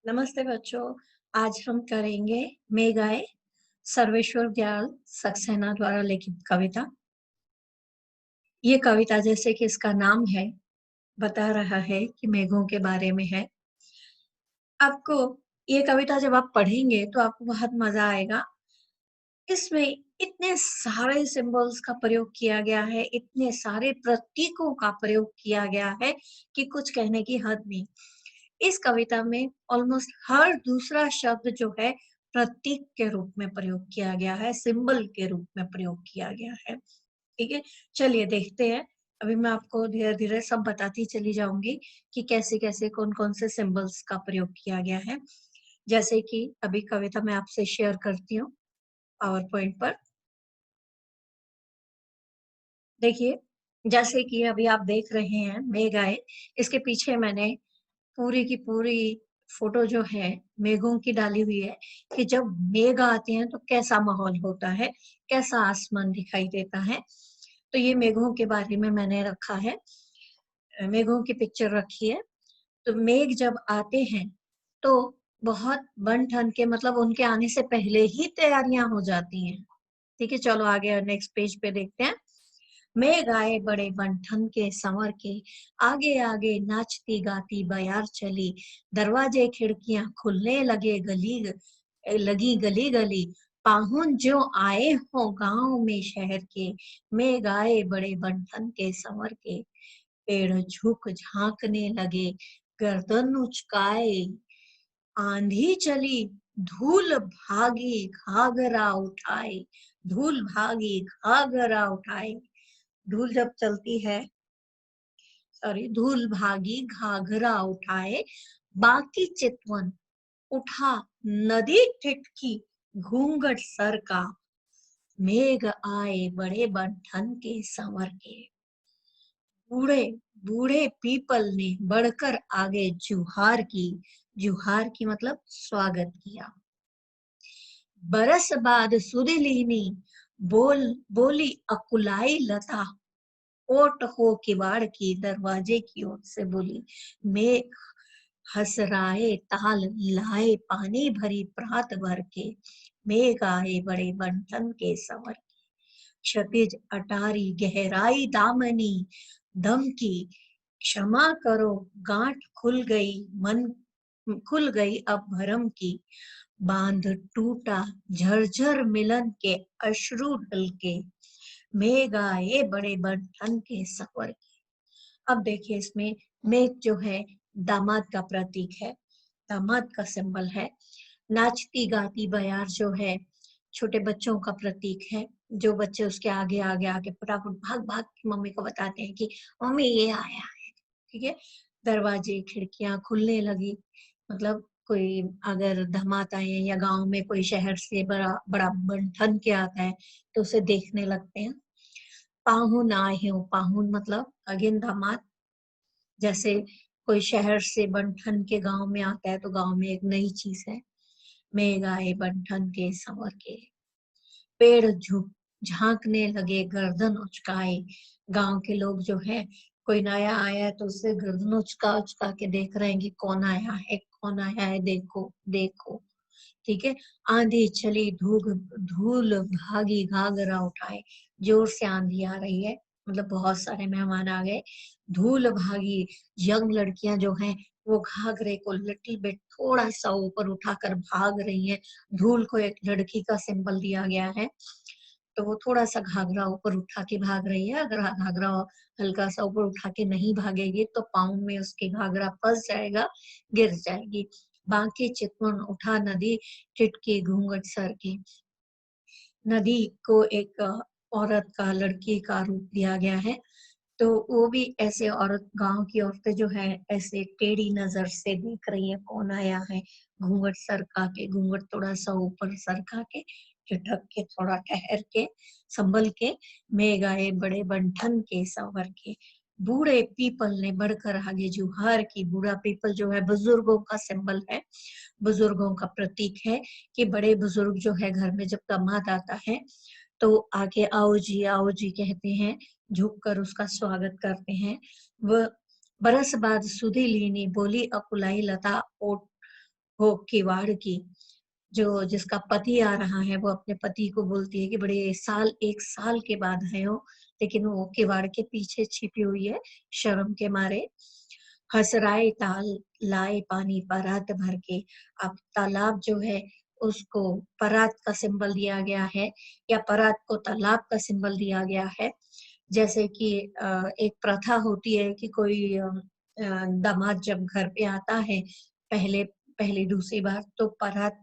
नमस्ते बच्चों। आज हम करेंगे मेघाए सर्वेश्वर दयाल सक्सेना द्वारा लिखित कविता। ये कविता जैसे कि इसका नाम है बता रहा है कि मेघों के बारे में है। आपको ये कविता जब आप पढ़ेंगे तो आपको बहुत मजा आएगा। इसमें इतने सारे सिंबल्स का प्रयोग किया गया है, इतने सारे प्रतीकों का प्रयोग किया गया है कि कुछ कहने की हद नहीं। इस कविता में ऑलमोस्ट हर दूसरा शब्द जो है प्रतीक के रूप में प्रयोग किया गया है, सिंबल के रूप में प्रयोग किया गया है। ठीक है, चलिए देखते हैं। अभी मैं आपको धीरे धीरे सब बताती चली जाऊंगी कि कैसे कैसे कौन कौन से सिंबल्स का प्रयोग किया गया है। जैसे कि अभी कविता मैं आपसे शेयर करती हूँ पावर पॉइंट पर। देखिए, जैसे कि अभी आप देख रहे हैं मेघ आए, इसके पीछे मैंने पूरी की पूरी फोटो जो है मेघों की डाली हुई है कि जब मेघ आते हैं तो कैसा माहौल होता है, कैसा आसमान दिखाई देता है। तो ये मेघों के बारे में मैंने रखा है, मेघों की पिक्चर रखी है। तो मेघ जब आते हैं तो बहुत बन ठन के, मतलब उनके आने से पहले ही तैयारियां हो जाती हैं। ठीक है, चलो आगे नेक्स्ट पेज पे देखते हैं। मेघ आए बड़े बन-ठन के संवर के, आगे आगे नाचती गाती बयार चली, दरवाजे खिड़कियां खुलने लगी गली गली, पाहुन जो आए हो गांव में शहर के, मेघ आए बड़े बन-ठन के संवर के, पेड़ झुक झांकने लगे गर्दन उचकाए, आंधी चली धूल भागी घाघरा उठाए, धूल भागी घाघरा उठाए। धूल जब चलती है, सॉरी, धूल भागी घाघरा उठाए, बाकी चितवन उठा नदी टिटकी घूंघट सर का, मेघ आए बड़े बन के संवर के, बूढ़े बूढ़े पीपल ने बढ़कर आगे जुहार की मतलब स्वागत किया। बरस बाद सुधिलीनी बोली अकुलाई लता, ओट हो किवाड़ की दरवाजे की ओर से बोली, मेघ हसराए ताल लाए पानी भरी प्रात भर के, मेघ आए बड़े बंटन के संवर के, क्षतिज अटारी गहराई दामनी दम की, क्षमा करो गांठ खुल गई अब भरम की, बांध टूटा झरझर मिलन के अश्रु ढल के, मेघ आए बड़े बंटन के संवर के। अब देखिए, इसमें मेघ जो है दामाद का प्रतीक है, दामाद का सिंबल है। नाचती गाती बयार जो है छोटे बच्चों का प्रतीक है, जो बच्चे उसके आगे आगे आगे फटाफट भाग भाग के मम्मी को बताते हैं कि मम्मी ये आया है। ठीक है, दरवाजे खिड़कियां खुलने लगी, मतलब कोई अगर दामाद आए या गांव में कोई शहर से बड़ा बड़ा बन के आता है तो उसे देखने लगते हैं। पाहुन आए हो, पाहुन मतलब अगेन दामाद। जैसे कोई शहर से बन के गांव में आता है तो गांव में एक नई चीज है। मेघ आए बन के संवर के, पेड़ झुक झांकने लगे गर्दन उचकाए। गांव के लोग जो है, कोई नया आया है तो उससे गर्दन उचका उचका के देख रहे हैं कि कौन आया है, कौन आया है, देखो देखो। ठीक है, आंधी चली धूल भागी घाघरा उठाए, जोर से आंधी आ रही है, मतलब बहुत सारे मेहमान आ गए। धूल भागी, यंग लड़कियां जो हैं वो घाघरे को लिटिल बिट थोड़ा सा ऊपर उठाकर भाग रही हैं। धूल को एक लड़की का सिंबल दिया गया है, तो वो थोड़ा सा घाघरा ऊपर उठा के भाग रही है। अगर घाघरा हल्का सा ऊपर उठा के नहीं भागेगी तो पाँव में उसके घाघरा फंस जाएगा, गिर जाएगी। बांके चितवन उठा नदी टिटकी घूंघट सर की। नदी को एक औरत का, लड़की का रूप दिया गया है, तो वो भी ऐसे औरत, गांव की औरतें जो है ऐसे टेढ़ी नजर से देख रही है कौन आया है, घूंघट सरका के, घूंघट थोड़ा सा ऊपर सरका के, झटक के, थोड़ा ठहर के, संभल के, मेघ आए बड़े बंठन के संवर के, बूढ़े पीपल ने बढ़कर आगे जुहार की। बूढ़ा पीपल जो है बुजुर्गों का सिंबल है, बुजुर्गों का प्रतीक है कि बड़े बुजुर्ग जो है घर में जब दामाद आता है तो आके आओ जी कहते हैं, झुक कर उसका स्वागत करते हैं। वह बरस बाद सुधी लीनी बोली अकुलाई लता, ओट हो किवाड़ की, जो जिसका पति आ रहा है वो अपने पति को बोलती है कि बड़े साल 1 साल के बाद आए हो, लेकिन वो किवाड़ के पीछे छिपी हुई है शर्म के मारे। हसराए ताल लाए पानी परात भर के। अब तालाब जो है उसको परात का सिंबल दिया गया है, या परात को तालाब का सिंबल दिया गया है। जैसे कि एक प्रथा होती है कि कोई दामाद जब घर पे आता है पहले पहली दूसरी बार, तो परात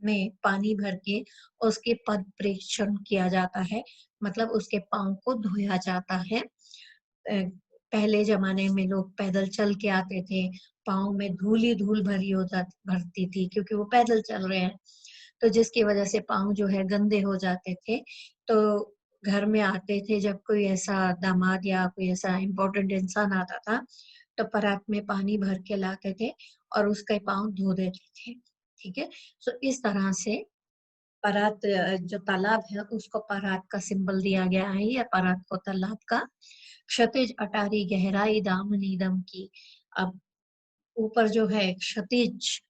में पानी भर के उसके पद प्रेक्षण किया जाता है, मतलब उसके पाँव को धोया जाता है। पहले जमाने में लोग पैदल चल के आते थे, पाँव में धूल ही धूल भरी हो जाती भरती थी, क्योंकि वो पैदल चल रहे हैं, तो जिसकी वजह से पाँव जो है गंदे हो जाते थे। तो घर में आते थे जब कोई ऐसा दामाद या कोई ऐसा इम्पोर्टेंट इंसान आता था, तो परात में पानी भर के लाते थे और उसके पाँव धो देते थे। ठीक है? सो इस तरह से परात जो तालाब है उसको परात का सिंबल दिया गया है, या परात को तालाब का। क्षतिज अटारी गहराई दामनी दम की। अब ऊपर जो है क्षतिज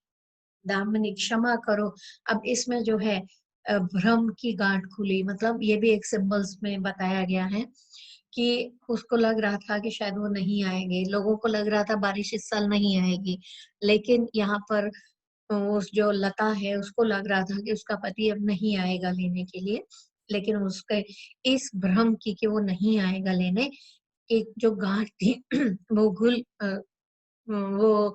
दामनी, क्षमा करो। अब इसमें जो है भ्रम की गांठ खुली, मतलब ये भी एक सिंबल्स में बताया गया है कि उसको लग रहा था कि शायद वो नहीं आएंगे, लोगों को लग रहा था बारिश इस साल नहीं आएगी, लेकिन यहाँ पर उस जो लता है उसको लग रहा था कि उसका पति अब नहीं आएगा लेने के लिए, लेकिन उसके इस भ्रम की कि वो नहीं आएगा लेने, एक जो गांठ थी वो वो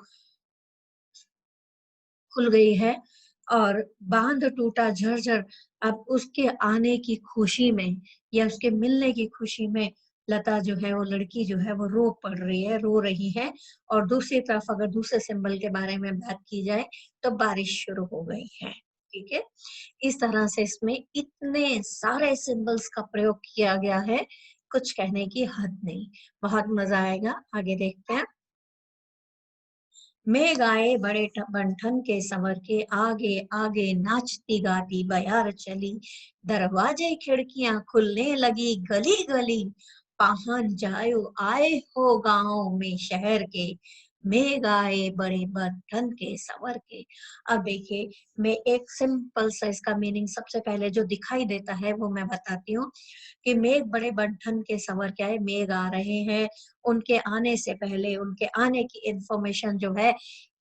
खुल गई है, और बांध टूटा झरझर। अब उसके आने की खुशी में या उसके मिलने की खुशी में लता जो है, वो लड़की जो है वो रो पड़ रही है, रो रही है। और दूसरी तरफ अगर दूसरे सिंबल के बारे में बात की जाए तो बारिश शुरू हो गई है। ठीक है, इस तरह से इसमें इतने सारे सिंबल्स का प्रयोग किया गया है, कुछ कहने की हद नहीं। बहुत मजा आएगा, आगे देखते हैं। मेघ आए बड़े बंठन के संवर के, आगे आगे नाचती गाती बयार चली। दरवाजे खिड़कियां खुलने लगी गली गली, पाहन जायो आए हो गांव में शहर के। मेघ आए बड़े बंठन के संवर के। अब देखिए, मैं एक सिंपल सा इसका मीनिंग सबसे पहले जो दिखाई देता है वो मैं बताती हूँ कि मेघ बड़े बंठन के संवर के आए, मेघ आ रहे हैं। उनके आने से पहले उनके आने की इंफॉर्मेशन जो है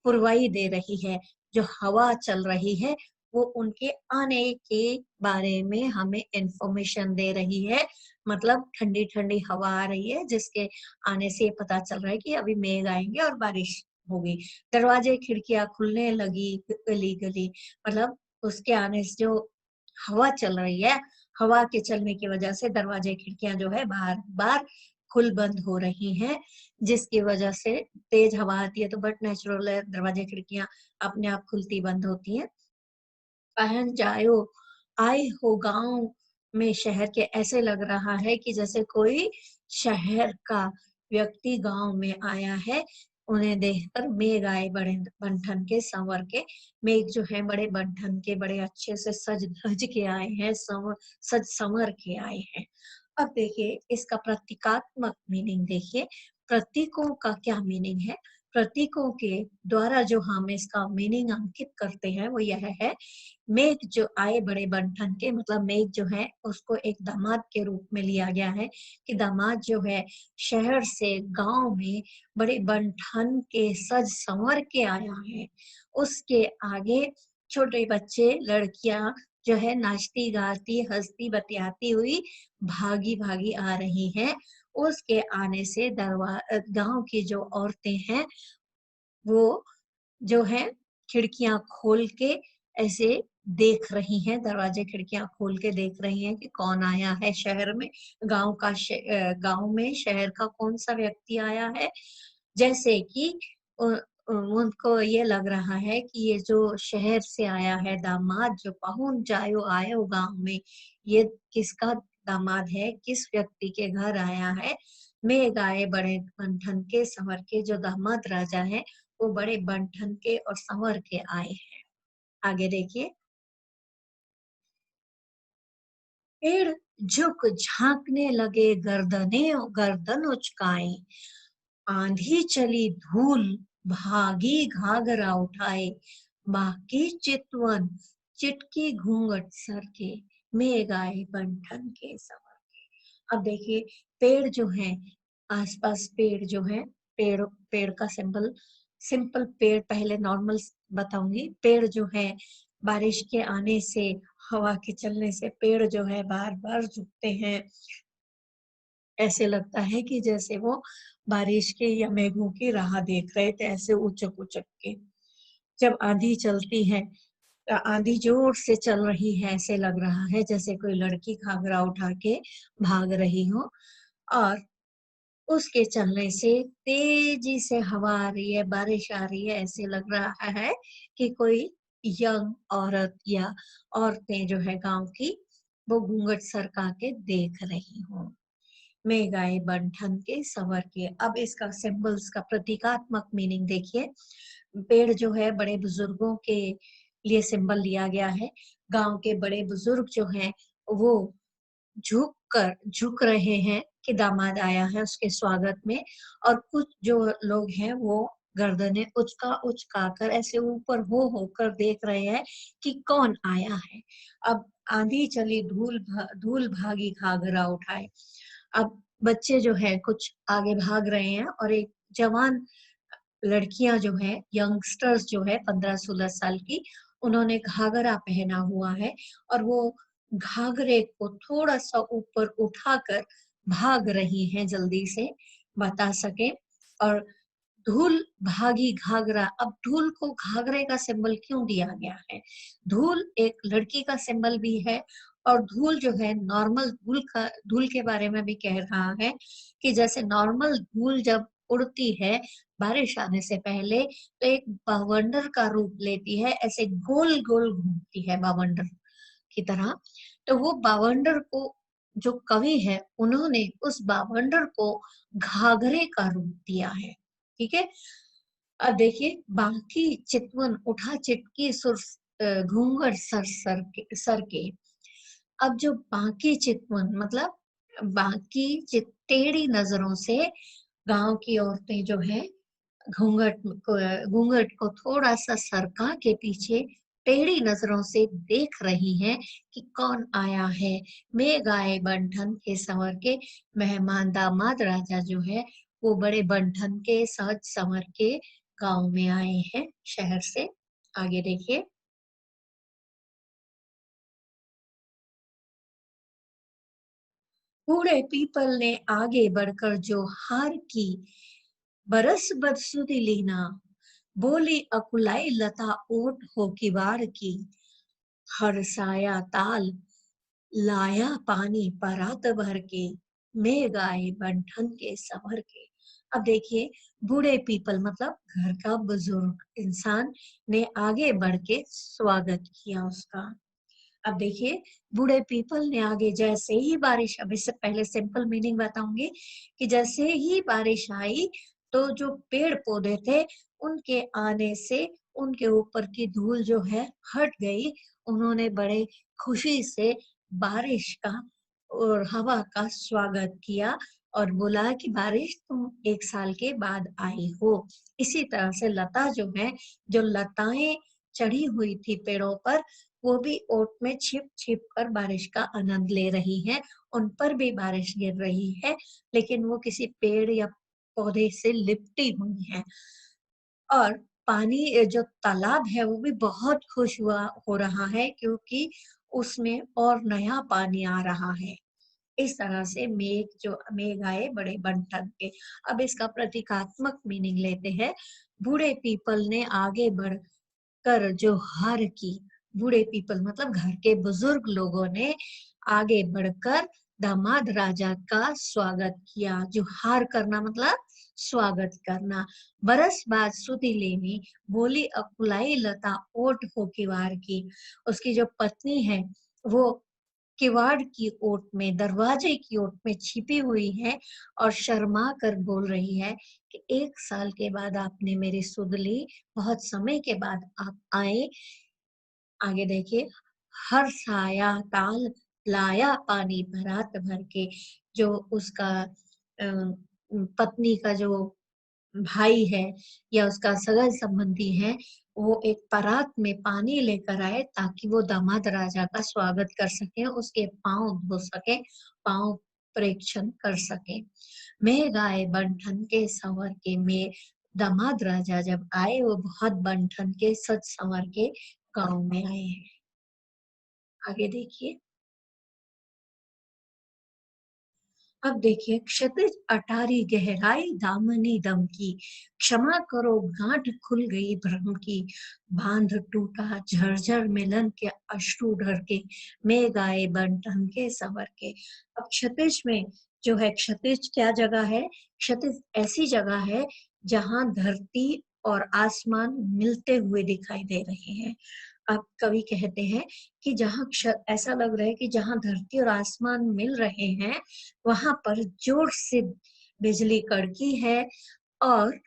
पुरवाई दे रही है। जो हवा चल रही है वो उनके आने के बारे में हमें इंफॉर्मेशन दे रही है, मतलब ठंडी ठंडी हवा आ रही है जिसके आने से पता चल रहा है कि अभी मेघ आएंगे और बारिश होगी। दरवाजे खिड़कियां खुलने लगी गली गली, मतलब उसके आने से जो हवा चल रही है, हवा के चलने की वजह से दरवाजे खिड़कियां जो है बार बार खुल बंद हो रही हैं, जिसकी वजह से तेज हवा आती है तो बट नेचुरल है, दरवाजे खिड़कियां अपने आप खुलती बंद होती हैं। पहन जायो आए हो गांव में शहर के, ऐसे लग रहा है कि जैसे कोई शहर का व्यक्ति गांव में आया है। उन्हें देखकर मेघ आए बड़े बंठन के संवर के। मेघ जो है बड़े बंठन के, बड़े अच्छे से सज धज के आए हैं, सज संवर के आए हैं। अब देखिए इसका प्रतीकात्मक मीनिंग देखिए, प्रतीकों का क्या मीनिंग है। प्रतीकों के द्वारा जो हम इसका मीनिंग अंकित करते हैं वो यह है, मेघ जो आए बड़े बंठन के, मतलब मेघ जो है उसको एक दामाद के रूप में लिया गया है कि दामाद जो है शहर से गांव में बड़े बंठन के सज संवर के आया है। उसके आगे छोटे बच्चे लड़कियां जो है नाचती गाती हंसती बतियाती हुई भागी भागी आ रही हैं। उसके आने से गांव की जो औरतें हैं वो जो है खिड़कियां खोल के ऐसे देख रही हैं, दरवाजे खिड़कियां खोल के देख रही हैं कि कौन आया है शहर में। गांव में शहर का कौन सा व्यक्ति आया है। जैसे कि उनको ये लग रहा है कि ये जो शहर से आया है दामाद, जो पहुंच जायो आयो गांव में, ये किसका दामाद है, किस व्यक्ति के घर आया है। मेघ आए बड़े बंठन के संवर के, जो दामाद राजा है वो बड़े बंठन के और संवर के आए हैं। आगे देखिए, पेड़ झुक झांकने लगे गर्दन उचकाए, आंधी चली धूल भागी घाघरा उठाए, बाकी चितवन चिटकी घूंघट सर के, मेघ आए बंठन के सवर के। अब देखिए पेड़ जो है, आसपास पेड़ जो है, पेड़ पेड़ का सिंबल, सिंपल पेड़ पहले नॉर्मल बताऊंगी। पेड़ जो है बारिश के आने से, हवा के चलने से पेड़ जो है बार बार झुकते हैं। ऐसे लगता है कि जैसे वो बारिश के या मेघों की राह देख रहे थे, ऐसे उचक उचक के। जब आंधी चलती है, आंधी जोर से चल रही है, ऐसे लग रहा है जैसे कोई लड़की घाघरा उठा के भाग रही हो। और उसके चलने से तेजी से हवा आ रही है, बारिश आ रही है, ऐसे लग रहा है कि कोई यंग औरत या औरतें जो है गांव की, वो घूंघट सरका के देख रही हो। मेघ आए बंठन के सवर के। अब इसका सिंबल्स का प्रतीकात्मक मीनिंग देखिए। पेड़ जो है बड़े बुजुर्गों के लिए सिंबल लिया गया है। गांव के बड़े बुजुर्ग जो हैं वो झुक रहे हैं कि दामाद आया है उसके स्वागत में। और कुछ जो लोग हैं वो गर्दनें उचका कर ऐसे ऊपर हो होकर देख रहे हैं कि कौन आया है। अब आंधी चली धूल भागी घाघरा उठाए। अब बच्चे जो है कुछ आगे भाग रहे हैं और एक जवान लड़कियां जो है, यंगस्टर्स जो है 15-16 साल की, उन्होंने घाघरा पहना हुआ है और वो घाघरे को थोड़ा सा ऊपर उठाकर भाग रही हैं जल्दी से बता सके। और धूल भागी घाघरा। अब धूल को घाघरे का सिंबल क्यों दिया गया है? धूल एक लड़की का सिंबल भी है। और धूल जो है नॉर्मल धूल के बारे में भी कह रहा है कि जैसे नॉर्मल धूल जब उड़ती है बारिश आने से पहले, तो एक बवंडर का रूप लेती है, ऐसे गोल गोल घूमती है बवंडर की तरह। तो वो बावंडर को, जो कवि है उन्होंने उस बावंडर को घाघरे का रूप दिया है। ठीक है। अब देखिए बाकी चितवन उठा चिटकी सुर घूंघट सर के। अब जो बाकी चितवन मतलब बाकी टेढ़ी नजरों से गांव की औरतें जो है घूंघट को थोड़ा सा सरका के पीछे टेढ़ी नजरों से देख रही हैं कि कौन आया है। मेघ आए बंठन के संवर के। मेहमान दामाद राजा जो है वो बड़े बंठन के सज संवर के गांव में आए हैं शहर से। आगे देखिए। बूढ़े पीपल ने आगे बढ़कर जो हार की, बरस बरसुदी लीना, बोली अकुलाई लता ओट हो किवाड़ की, हरसाया ताल लाया पानी परात भर के, मेघ आए बंठन के संवर के। अब देखिए बूढ़े पीपल मतलब घर का बुजुर्ग इंसान ने आगे बढ़ के स्वागत किया उसका। अब देखिए बूढ़े पीपल ने आगे, जैसे ही बारिश, अब इससे पहले सिंपल मीनिंग बताऊंगी कि जैसे ही बारिश आई तो जो पेड़ पौधे थे उनके आने से उनके ऊपर की धूल जो है हट गई। उन्होंने बड़े खुशी से बारिश का और हवा का स्वागत किया और बोला कि बारिश तुम एक साल के बाद आई हो। इसी तरह से लता जो है, जो लताएं चढ़ी हुई थी पेड़ों पर, वो भी ओट में छिप छिप कर बारिश का आनंद ले रही हैं। उन पर भी बारिश गिर रही है लेकिन वो किसी पेड़ या पौधे से लिपटी हुई है। और पानी जो तालाब है वो भी बहुत खुश हुआ हो रहा है क्योंकि उसमें और नया पानी आ रहा है। इस तरह से मेघ आए बड़े बंठन के। अब इसका प्रतीकात्मक मीनिंग लेते हैं। बूढ़े पीपल ने आगे बढ़ कर जो हार की, बूढ़े पीपल मतलब घर के बुजुर्ग लोगों ने आगे बढ़कर दामाद राजा का स्वागत किया। जो हार करना मतलब स्वागत करना। बरस बाद सुधी लेनी, बोली अकुलाई लता ओट हो किवाड़ की। उसकी जो पत्नी है वो किवाड़ की ओट में, दरवाजे की ओट में छिपी हुई है और शर्मा कर बोल रही है कि एक साल के बाद आपने मेरी सुध ली, बहुत समय के बाद आप आए। आगे देखिए। हर साया ताल लाया पानी भरात भर के। जो उसका पत्नी का जो भाई है या उसका सगा संबंधी है, वो एक परात में पानी लेकर आए ताकि वो दामाद राजा का स्वागत कर सके, उसके पांव धो सके, पांव प्रेक्षण कर सके। मैं गाए बन ठन के संवर के, में दामाद राजा जब आए वो बहुत बन ठन के सच संवर के गांव में आए हैं। आगे देखिए। अब देखिए, क्षितिज अटारी गहराई दामनी दम की, क्षमा करो गांठ खुल गई भ्रम की, बांध टूटा झरझर मिलन के अश्रु ढर के, मैं गाए बन ठन के संवर के। अब क्षितिज में जो है, क्षितिज क्या जगह है? क्षितिज ऐसी जगह है जहां धरती और आसमान मिलते हुए दिखाई दे रहे हैं। अब कवि कहते हैं कि जहां ऐसा लग रहा है कि जहां धरती और आसमान मिल रहे हैं वहां पर जोर से बिजली कड़की है, और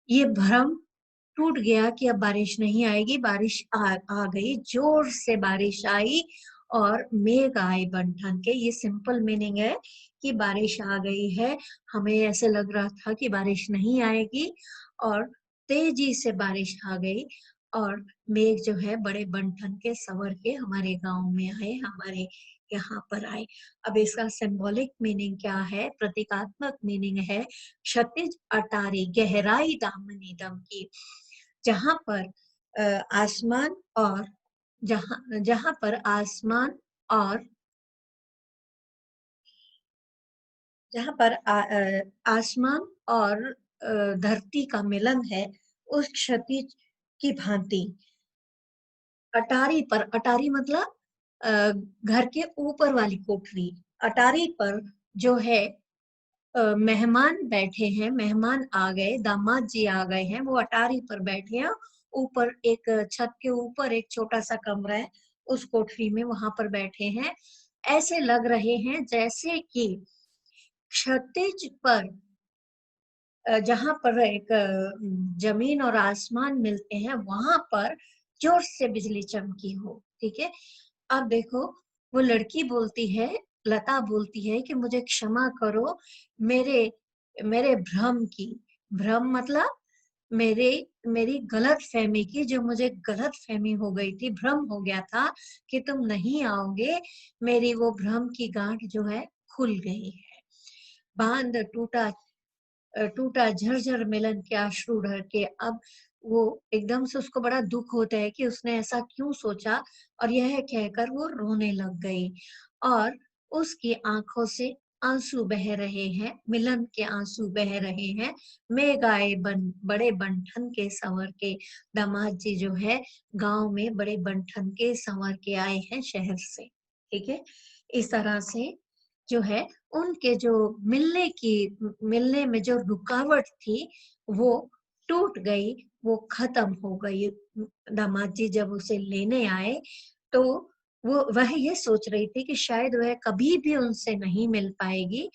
ये भ्रम टूट गया कि अब बारिश नहीं आएगी। बारिश आ गई, जोर से बारिश आई और मेघ आए बन ठन के। ये सिंपल मीनिंग है कि बारिश आ गई है। हमें ऐसे लग रहा था कि बारिश नहीं आएगी और तेजी से बारिश आ गई, और मेघ जो है बड़े बन ठन के सवर के हमारे गांव में आए, हमारे यहाँ पर आए। अब इसका सिंबॉलिक मीनिंग क्या है? प्रतीकात्मक मीनिंग है, क्षतिज अटारी गहराई दामनी दम की, जहां पर आसमान और जहां जहां पर आसमान और जहां पर आसमान और धरती का मिलन है, उस क्षतिज की भांति अटारी पर, अटारी मतलब घर के ऊपर वाली कोठरी, अटारी पर जो है मेहमान बैठे हैं, मेहमान आ गए, दामाद जी आ गए हैं, वो अटारी पर बैठे हैं। ऊपर एक छत के ऊपर एक छोटा सा कमरा है, उस कोठरी में वहां पर बैठे हैं। ऐसे लग रहे हैं जैसे कि क्षितिज पर जहां पर एक जमीन और आसमान मिलते हैं वहां पर जोर से बिजली चमकी हो। ठीक है। अब देखो, वो लड़की बोलती है, लता बोलती है कि मुझे क्षमा करो मेरे मेरे भ्रम की। भ्रम मतलब मेरे मेरी गलत फहमी की, जो मुझे गलत फहमी हो गई थी, भ्रम हो गया था कि तुम नहीं आओगे। मेरी वो भ्रम की गांठ जो है खुल गई है। बांध टूटा टूटा झरझर मिलन के अश्रु ढर के। अब वो एकदम से उसको बड़ा दुख होता है कि उसने ऐसा क्यों सोचा, और यह कहकर वो रोने लग गई, और उसकी आंखों से आंसू बह रहे हैं, मिलन के आंसू बह रहे हैं। मेघ आए बड़े बंठन के संवर के। दामाद जी जो है गांव में बड़े बंठन के संवर के आए हैं शहर से। ठीक है। इस तरह से जो है उनके जो मिलने में जो रुकावट थी वो टूट गई, वो खत्म हो गई। दामाद जी जब उसे लेने आए तो वह ये सोच रही थी कि शायद वह कभी भी उनसे नहीं मिल पाएगी,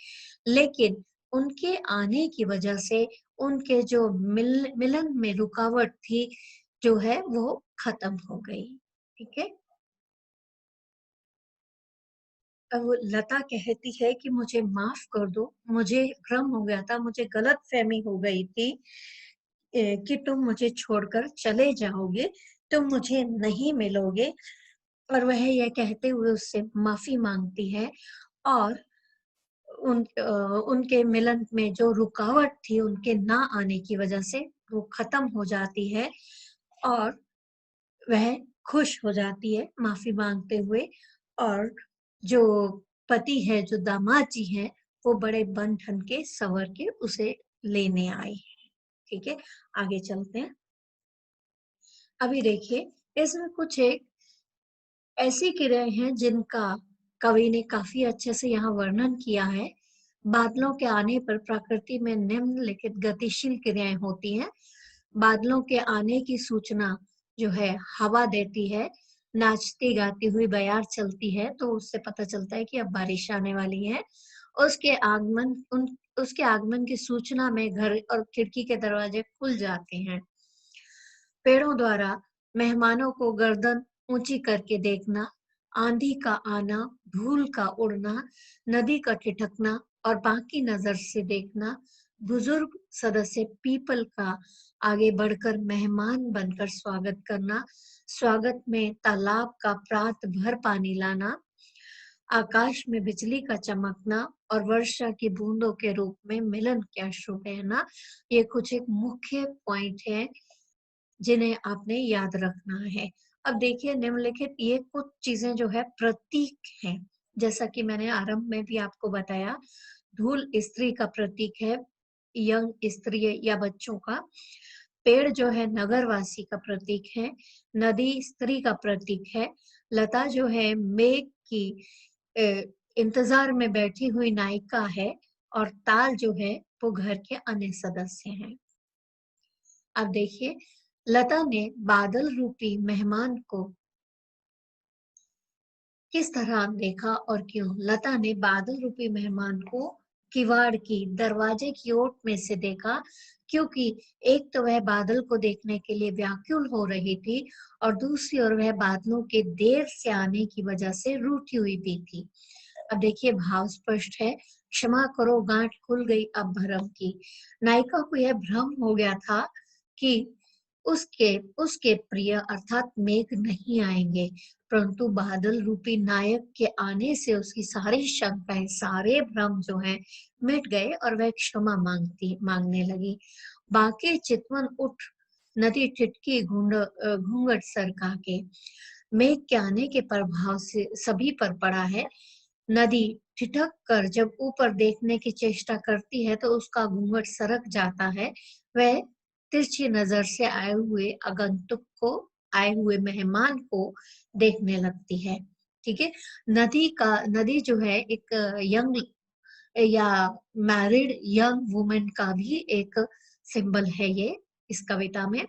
लेकिन उनके आने की वजह से उनके जो मिलन में रुकावट थी जो है वो खत्म हो गई। ठीक है। अब वो लता कहती है कि मुझे माफ कर दो, मुझे भ्रम हो गया था, मुझे गलत फहमी हो गई थी कि तुम मुझे छोड़कर चले जाओगे, तुम मुझे नहीं मिलोगे। और वह यह कहते हुए उससे माफी मांगती है, और उनके मिलन में जो रुकावट थी उनके ना आने की वजह से वो खत्म हो जाती है, और वह खुश हो जाती है माफी मांगते हुए। और जो पति है, जो दामाद जी हैं, वो बड़े बन ठन के सवर के उसे लेने आए हैं। ठीक है। आगे चलते हैं। अभी देखिए, इसमें कुछ एक ऐसी क्रियाएं हैं जिनका कवि ने काफी अच्छे से यहाँ वर्णन किया है। बादलों के आने पर प्रकृति में निम्नलिखित गतिशील क्रियाएं होती हैं। बादलों के आने की सूचना जो है हवा देती है, नाचती गाती हुई बयार चलती है तो उससे पता चलता है कि अब बारिश आने वाली है। उसके आगमन की सूचना में घर और खिड़की के दरवाजे खुल जाते हैं। पेड़ों द्वारा मेहमानों को गर्दन ऊंची करके देखना, आंधी का आना, धूल का उड़ना, नदी का ठिठकना और बाकी नजर से देखना, बुजुर्ग सदस्य पीपल का आगे बढ़कर मेहमान बनकर स्वागत करना, स्वागत में तालाब का प्रात भर पानी लाना, आकाश में बिजली का चमकना और वर्षा की बूंदों के रूप में मिलन के अश्रु बहना, ये कुछ एक मुख्य पॉइंट है जिन्हें आपने याद रखना है। अब देखिए निम्नलिखित ये कुछ चीजें जो है प्रतीक हैं, जैसा कि मैंने आरंभ में भी आपको बताया। धूल स्त्री का प्रतीक है, यंग स्त्री या बच्चों का। पेड़ जो है नगरवासी का प्रतीक है। नदी स्त्री का प्रतीक है। लता जो है मेघ की इंतजार में बैठी हुई नायिका है। और ताल जो है वो घर के अन्य सदस्य हैं। अब देखिए लता ने बादल रूपी मेहमान को किस तरह देखा और क्यों। लता ने बादल रूपी मेहमान को किवाड़ की दरवाजे की ओट में से देखा, क्योंकि एक तो वह बादल को देखने के लिए व्याकुल हो रही थी और दूसरी ओर वह बादलों के देर से आने की वजह से रूठी हुई भी थी। अब देखिए भाव स्पष्ट है। क्षमा करो गांठ खुल गई अब भरम की। नायिका को यह भ्रम हो गया था कि उसके उसके प्रिय अर्थात मेघ नहीं आएंगे, परंतु बादल रूपी नायक के आने से उसकी सारी शंकाएं, सारे भ्रम जो हैं मिट गए और वह क्षमा मांगने लगी। बाके चितवन उठ, नदी टिटकी घूंघट सरका के। मेघ के आने के प्रभाव से सभी पर पड़ा है। नदी ठिठक कर जब ऊपर देखने की चेष्टा करती है तो उसका घूंघट सरक जाता है। वह तिरछी नजर से आए हुए आगंतुक को, आए हुए मेहमान को देखने लगती है। ठीक है। नदी जो है एक यंग या मैरिड यंग वुमेन का भी एक सिंबल है ये इस कविता में।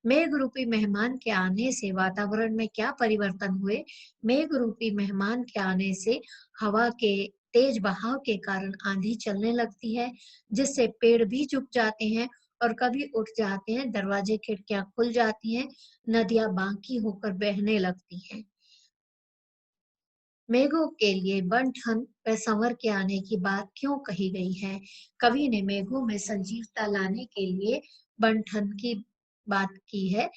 मेघ रूपी मेहमान के आने से वातावरण में क्या परिवर्तन हुए। मेघ रूपी मेहमान के आने से हवा के तेज बहाव के कारण आंधी चलने लगती है, जिससे पेड़ भी झुक जाते हैं और कभी उठ जाते हैं, दरवाजे खिड़कियां खुल जाती हैं, नदियां बांकी होकर बहने लगती हैं। मेघों के लिए बन ठन व संवर के आने की बात क्यों कही गई है। कवि ने मेघों में संजीवता लाने के लिए बन ठन की बात की है।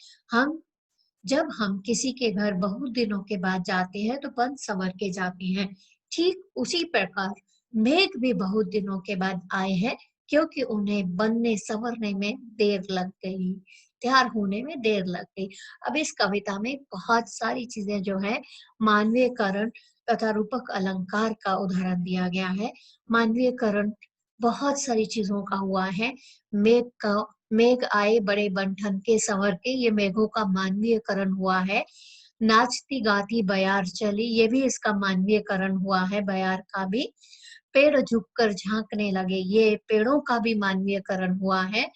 जब हम किसी के घर बहुत दिनों के बाद जाते हैं तो बन संवर के जाते हैं। ठीक उसी प्रकार मेघ भी बहुत दिनों के बाद आए हैं, क्योंकि उन्हें बनने संवरने में देर लग गई, तैयार होने में देर लग गई। अब इस कविता में बहुत सारी चीजें जो है मानवीयकरण तथा रूपक अलंकार का उदाहरण दिया गया है। मानवीयकरण बहुत सारी चीजों का हुआ है। मेघ आए बड़े बंठन के संवर के, ये मेघों का मानवीयकरण हुआ है। नाचती गाती बयार चली, ये भी इसका मानवीयकरण हुआ है, बयार का भी। पेड़ झुककर झांकने लगे, ये पेड़ों का भी मानवीयकरण हुआ है,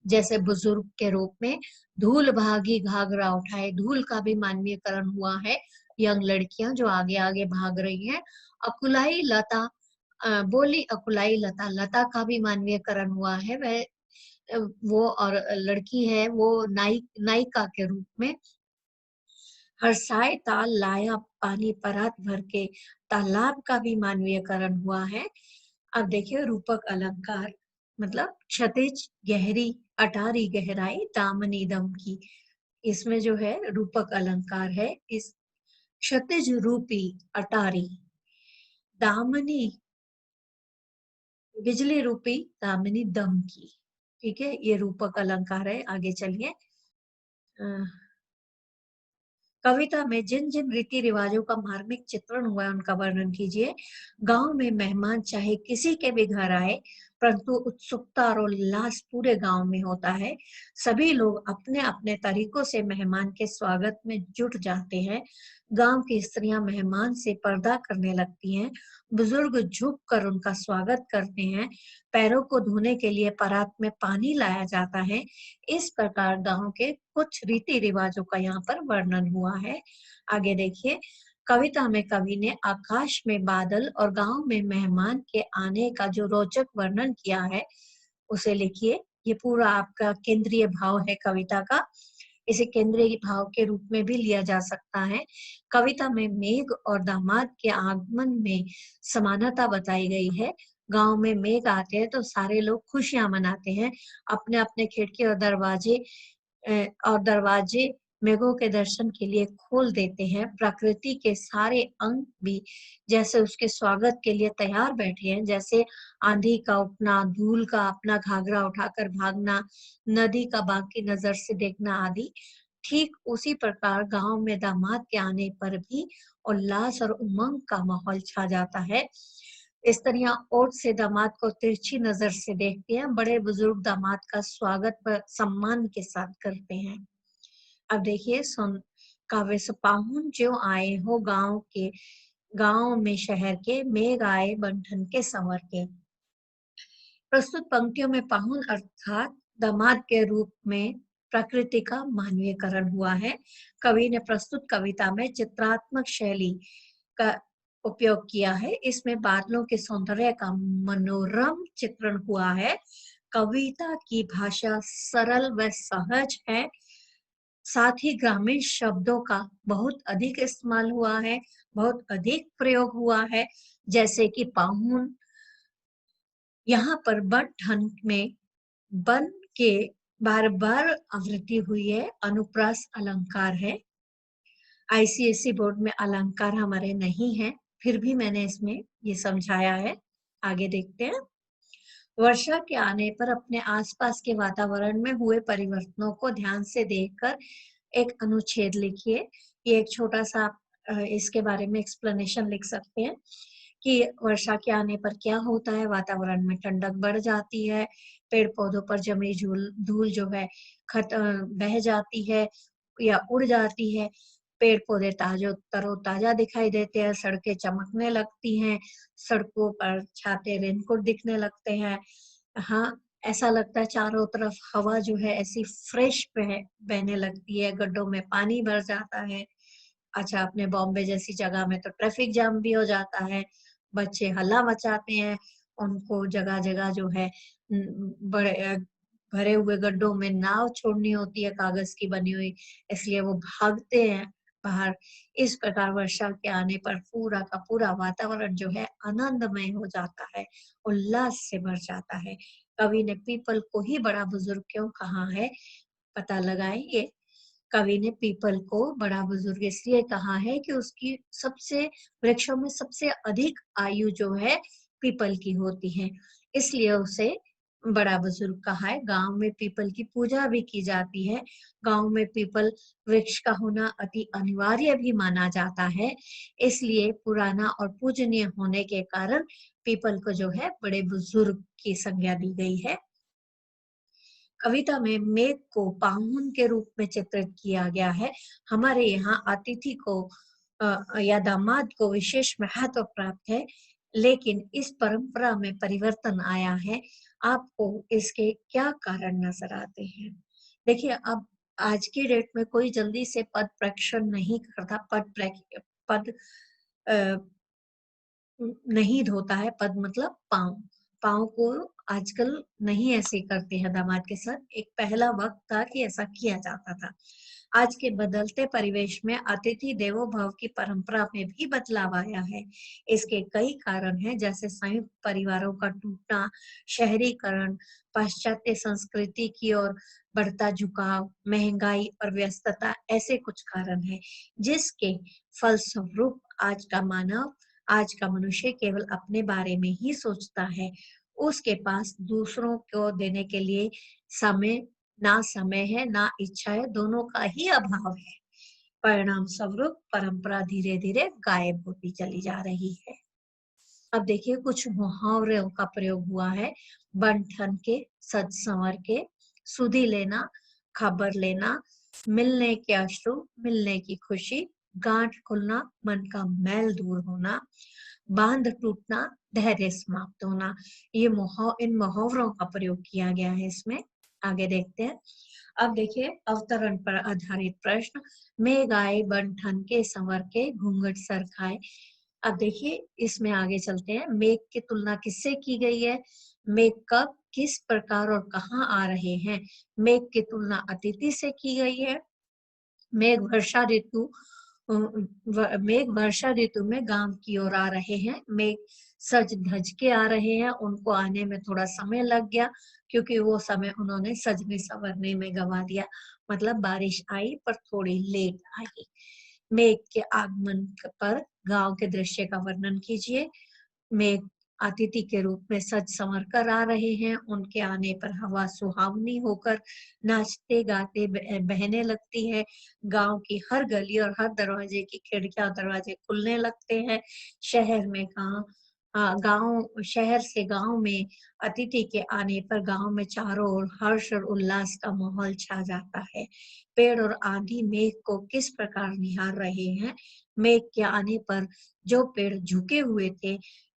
जैसे बुजुर्ग के रूप में। धूल भागी घाघरा उठाए, धूल का भी मानवीयकरण हुआ है, यंग लड़कियां जो आगे आगे भाग रही हैं। अकुलाई लता बोली अकुलाई लता, लता का भी मानवीयकरण हुआ है। वह वो और लड़की है वो नायिका के रूप में। हर्षाए ताल लाया पानी परात भर के, तालाब का भी मानवीयकरण हुआ है। अब देखिए रूपक अलंकार, मतलब क्षतिज गहरी, अटारी गहराई, दामनी दम की। इसमें जो है रूपक अलंकार है। इस क्षतिज रूपी अटारी, दामनी बिजली रूपी, दामिनी दम की। ठीक है, ये रूपक अलंकार है। आगे चलिए। कविता में जिन जिन रीति रिवाजों का मार्मिक चित्रण हुआ है उनका वर्णन कीजिए। गांव में मेहमान चाहे किसी के भी घर आए, परंतु उत्सुकता और उल्लास पूरे गांव में होता है। सभी लोग अपने अपने तरीकों से मेहमान के स्वागत में जुट जाते हैं। गांव की स्त्रियां मेहमान से पर्दा करने लगती हैं। बुजुर्ग झुक कर उनका स्वागत करते हैं। पैरों को धोने के लिए परात में पानी लाया जाता है। इस प्रकार गांव के कुछ रीति रिवाजों का यहाँ पर वर्णन हुआ है। आगे देखिए। कविता में कवि ने आकाश में बादल और गांव में मेहमान के आने का जो रोचक वर्णन किया है उसे लिखिए। ये पूरा आपका केंद्रीय भाव है कविता का। इसे केंद्रीय भाव के रूप में भी लिया जा सकता है। कविता में मेघ और दामाद के आगमन में समानता बताई गई है। गांव में मेघ आते हैं तो सारे लोग खुशियां मनाते हैं, अपने अपने खिड़की और दरवाजे मेघों के दर्शन के लिए खोल देते हैं। प्रकृति के सारे अंग भी जैसे उसके स्वागत के लिए तैयार बैठे हैं, जैसे आंधी का उठना, धूल का अपना घाघरा उठाकर भागना, नदी का बाकी नजर से देखना आदि। ठीक उसी प्रकार गांव में दामाद के आने पर भी उल्लास और उमंग का माहौल छा जाता है। स्त्रियां ओट से दामाद को तिरछी नजर से देखती हैं, बड़े बुजुर्ग दामाद का स्वागत पर सम्मान के साथ करते हैं। अब देखिए सुन काव्य से पाहुन जो आए हो गांव में शहर के, मेघ आए बंठन के संवर के। प्रस्तुत पंक्तियों में पाहुन अर्थात दामाद के रूप में प्रकृति का मानवीयकरण हुआ है। कवि ने प्रस्तुत कविता में चित्रात्मक शैली का उपयोग किया है। इसमें बादलों के सौंदर्य का मनोरम चित्रण हुआ है। कविता की भाषा सरल व सहज है, साथ ही ग्रामीण शब्दों का बहुत अधिक इस्तेमाल हुआ है, बहुत अधिक प्रयोग हुआ है। जैसे कि पाहुन, यहाँ पर बन ठन में बन के बार बार आवृत्ति हुई है, अनुप्रास अलंकार है। आईसीएसई बोर्ड में अलंकार हमारे नहीं है, फिर भी मैंने इसमें ये समझाया है। आगे देखते हैं। वर्षा के आने पर अपने आसपास के वातावरण में हुए परिवर्तनों को ध्यान से देखकर एक अनुच्छेद लिखिए। ये एक छोटा सा इसके बारे में एक्सप्लेनेशन लिख सकते हैं कि वर्षा के आने पर क्या होता है। वातावरण में ठंडक बढ़ जाती है, पेड़ पौधों पर जमी धूल जो है बह जाती है या उड़ जाती है, पेड़ पौधे तरोताजा दिखाई देते हैं, सड़कें चमकने लगती हैं, सड़कों पर छाते रेनकोट दिखने लगते हैं। हाँ, ऐसा लगता है चारों तरफ हवा जो है ऐसी फ्रेश बहने लगती है, गड्ढों में पानी भर जाता है। अच्छा, अपने बॉम्बे जैसी जगह में तो ट्रैफिक जाम भी हो जाता है, बच्चे हल्ला मचाते हैं, उनको जगह जगह जो है बड़े भरे हुए गड्ढों में नाव छोड़नी होती है कागज की बनी हुई, इसलिए वो भागते हैं बाहर। इस प्रकार वर्षा के आने पर पूरा का पूरा वातावरण जो है आनंदमय हो जाता है, उल्लास से भर जाता है। कवि ने पीपल को ही बड़ा बुजुर्ग क्यों कहा है, पता लगाएंगे। कवि ने पीपल को बड़ा बुजुर्ग इसलिए कहा है कि उसकी सबसे वृक्षों में सबसे अधिक आयु जो है पीपल की होती है, इसलिए उसे बड़ा बुजुर्ग कहा है। गांव में पीपल की पूजा भी की जाती है। गांव में पीपल वृक्ष का होना अति अनिवार्य भी माना जाता है, इसलिए पुराना और पूजनीय होने के कारण पीपल को जो है बड़े बुजुर्ग की संज्ञा दी गई है। कविता में मेघ को पाहुन के रूप में चित्रित किया गया है। हमारे यहाँ अतिथि को या दामाद को विशेष महत्व प्राप्त है, लेकिन इस परंपरा में परिवर्तन आया है। आपको इसके क्या कारण नजर आते हैं? देखिए, अब आज की डेट में कोई जल्दी से पद प्रक्षेपण नहीं करता, पद नहीं धोता है। पद मतलब पाँव, पाँव को आजकल नहीं ऐसे करते हैं दामाद के साथ। एक पहला वक्त था कि ऐसा किया जाता था। आज के बदलते परिवेश में अतिथि देवो भव की परंपरा में भी बदलाव आया है। इसके कई कारण हैं, जैसे संयुक्त परिवारों का टूटना, शहरीकरण, पाश्चात्य संस्कृति की ओर बढ़ता झुकाव, महंगाई और व्यस्तता, ऐसे कुछ कारण हैं जिसके फलस्वरूप आज का मनुष्य केवल अपने बारे में ही सोचता है। उसके पास दूसरों को देने के लिए समय है, ना इच्छा है, दोनों का ही अभाव है। परिणाम स्वरूप परंपरा धीरे धीरे गायब होती चली जा रही है। अब देखिए कुछ मुहावरों का प्रयोग हुआ है। बन ठन के, सज संवर के, सुधि लेना, खबर लेना, मिलने के अश्रु, मिलने की खुशी, गांठ खुलना, मन का मैल दूर होना, बांध टूटना, धैर्य समाप्त होना। ये इन मुहावरों का प्रयोग किया गया है इसमें। आगे देखते हैं। अब देखिए अवतरण पर आधारित प्रश्न। मेघ आए बन ठन के, संवर के, घूंघट सर खाए। अब देखिए इसमें आगे चलते हैं। मेघ की तुलना किससे की गई है? मेघ कब, किस प्रकार और कहाँ आ रहे हैं? मेघ की तुलना अतिथि से की गई है। मेघ वर्षा ऋतु में गांव की ओर आ रहे हैं। मेघ सज धज के आ रहे हैं, उनको आने में थोड़ा समय लग गया क्योंकि वो समय उन्होंने सजने संवरने में गवा दिया। मतलब बारिश आई पर थोड़ी लेट आई। मेघ के आगमन पर गांव के दृश्य का वर्णन कीजिए। मेघ अतिथि के रूप में सज संवर कर आ रहे हैं। उनके आने पर हवा सुहावनी होकर नाचते गाते बहने लगती है। गांव की हर गली और हर दरवाजे की खिड़कियां और दरवाजे खुलने लगते हैं। शहर में गांव शहर से गांव में अतिथि के आने पर गांव में चारों ओर हर्ष और उल्लास का माहौल छा जाता है। पेड़ और आंधी मेघ को किस प्रकार निहार रहे हैं। मेघ के आने पर जो पेड़ झुके हुए थे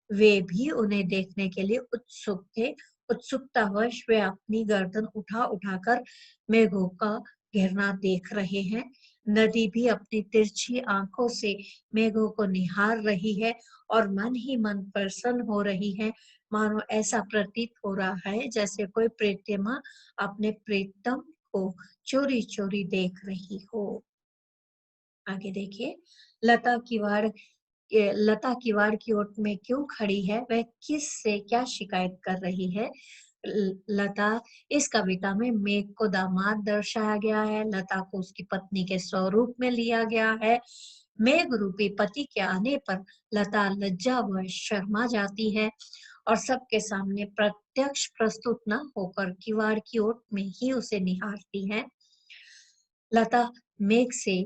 वे भी उन्हें देखने के लिए उत्सुक थे। उत्सुकतावश वे अपनी गर्दन उठा उठाकर मेघों का घेरना देख रहे हैं। नदी भी अपनी तिरछी आंखों से मेघों को निहार रही है और मन ही मन प्रसन्न हो रही है। मानो ऐसा प्रतीत हो रहा है जैसे कोई प्रेतमा अपने प्रीतम को चोरी चोरी देख रही हो। आगे देखिए, लता किवाड़ लता किवाड़ की ओट में क्यों खड़ी है, वह किस से क्या शिकायत कर रही है। लता, इस कविता में मेघ को दामाद दर्शाया गया है। लता को उसकी पत्नी के स्वरूप में लिया गया है। मेघ रूपी पति के आने पर लता लज्जा व शर्मा जाती है और सबके सामने प्रत्यक्ष प्रस्तुत न होकर किवाड़ की ओट में ही उसे निहारती है। लता मेघ से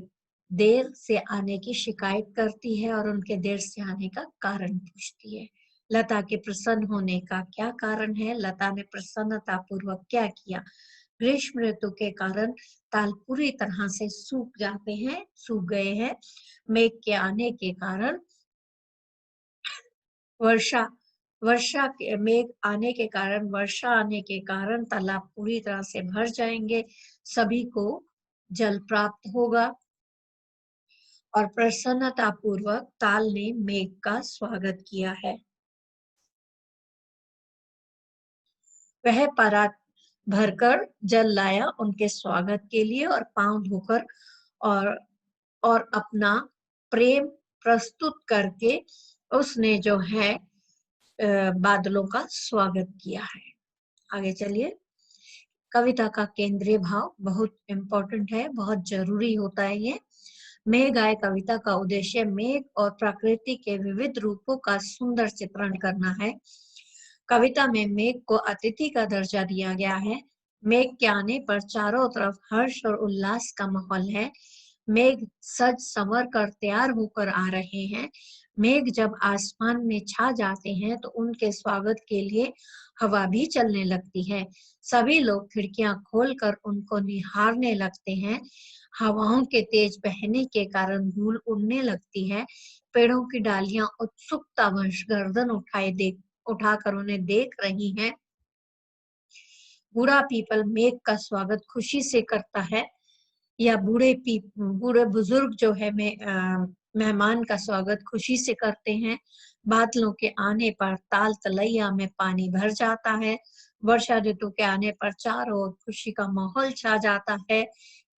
देर से आने की शिकायत करती है और उनके देर से आने का कारण पूछती है। लता के प्रसन्न होने का क्या कारण है। लता ने प्रसन्नता पूर्वक क्या किया। ग्रीष्म ऋतु के कारण ताल पूरी तरह से सूख गए हैं। मेघ के आने के कारण वर्षा मेघ आने के कारण वर्षा आने के कारण तालाब पूरी तरह से भर जाएंगे। सभी को जल प्राप्त होगा और प्रसन्नता पूर्वक ताल ने मेघ का स्वागत किया है। वह परात भरकर जल लाया उनके स्वागत के लिए और पांव धोकर और अपना प्रेम प्रस्तुत करके उसने जो है बादलों का स्वागत किया है। आगे चलिए, कविता का केंद्रीय भाव बहुत इंपॉर्टेंट है, बहुत जरूरी होता है ये। मेघ आए कविता का उद्देश्य मेघ और प्रकृति के विविध रूपों का सुंदर चित्रण करना है। कविता में मेघ को अतिथि का दर्जा दिया गया है। मेघ के आने पर चारों तरफ हर्ष और उल्लास का माहौल है। मेघ सज संवर कर तैयार होकर आ रहे हैं। मेघ जब आसमान में छा जाते हैं तो उनके स्वागत के लिए हवा भी चलने लगती है। सभी लोग खिड़कियां खोलकर उनको निहारने लगते हैं। हवाओं के तेज बहने के कारण धूल उड़ने लगती है। पेड़ों की डालियां उत्सुकतावश गर्दन उठाकर उन्हें देख रही हैं। बूढ़ा पीपल मेघ का स्वागत खुशी से करता है, या बूढ़े बुजुर्ग जो है मेहमान का स्वागत खुशी से करते हैं। बादलों के आने पर ताल तलैया में पानी भर जाता है। वर्षा ऋतु के आने पर चारों ओर खुशी का माहौल छा जाता है।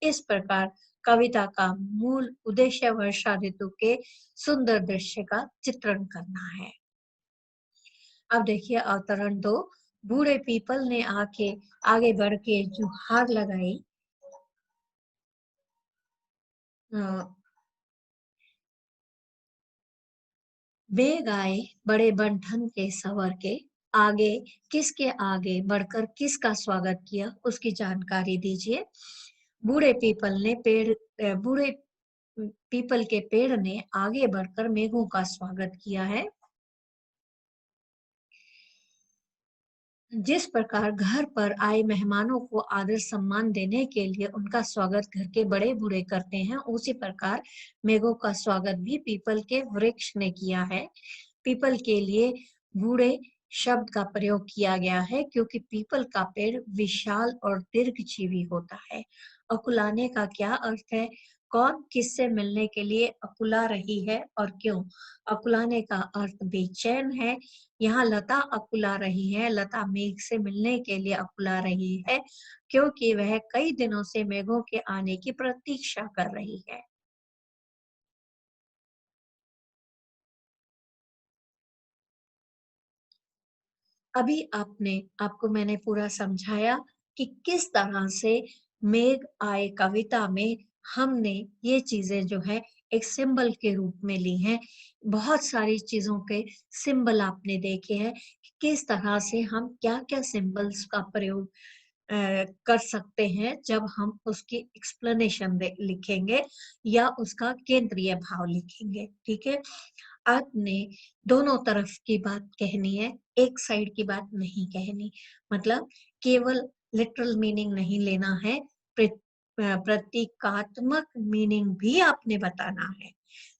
इस प्रकार कविता का मूल उद्देश्य वर्षा ऋतु के सुंदर दृश्य का चित्रण करना है। अब देखिए अवतरण 2। बूढ़े पीपल ने आगे बढ़ के जुहार लगाई। मेघ आए बड़े बन के सवर के, आगे किसके आगे बढ़कर किसका स्वागत किया उसकी जानकारी दीजिए। बूढ़े पीपल के पेड़ ने आगे बढ़कर मेघों का स्वागत किया है। जिस प्रकार घर पर आए मेहमानों को आदर सम्मान देने के लिए उनका स्वागत घर के बड़े बूढ़े करते हैं, उसी प्रकार मेघों का स्वागत भी पीपल के वृक्ष ने किया है। पीपल के लिए बूढ़े शब्द का प्रयोग किया गया है क्योंकि पीपल का पेड़ विशाल और दीर्घजीवी होता है। अकुलाने का क्या अर्थ है। कौन किससे मिलने के लिए अकुला रही है और क्यों। अकुलाने का अर्थ बेचैन है। यहाँ लता अकुला रही है। लता मेघ से मिलने के लिए अकुला रही है क्योंकि वह कई दिनों से मेघों के आने की प्रतीक्षा कर रही है। अभी आपको मैंने पूरा समझाया कि किस तरह से मेघ आए कविता में हमने ये चीजें जो है एक सिंबल के रूप में ली हैं। बहुत सारी चीजों के सिंबल आपने देखे हैं कि किस तरह से हम क्या-क्या सिंबल्स का प्रयोग कर सकते हैं जब हम उसकी एक्सप्लेनेशन लिखेंगे या उसका केंद्रीय भाव लिखेंगे। ठीक है, आपने दोनों तरफ की बात कहनी है, एक साइड की बात नहीं कहनी। मतलब केवल लिटरल मीनिंग नहीं लेना है, प्रतीकात्मक मीनिंग भी आपने बताना है,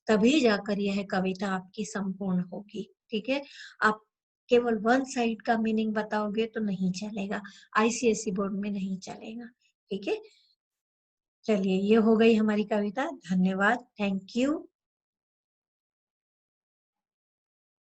तभी जाकर यह कविता आपकी संपूर्ण होगी। ठीक है, आप केवल वन साइड का मीनिंग बताओगे तो नहीं चलेगा, आईसीएसई बोर्ड में नहीं चलेगा। ठीक है, चलिए ये हो गई हमारी कविता। धन्यवाद, थैंक यू।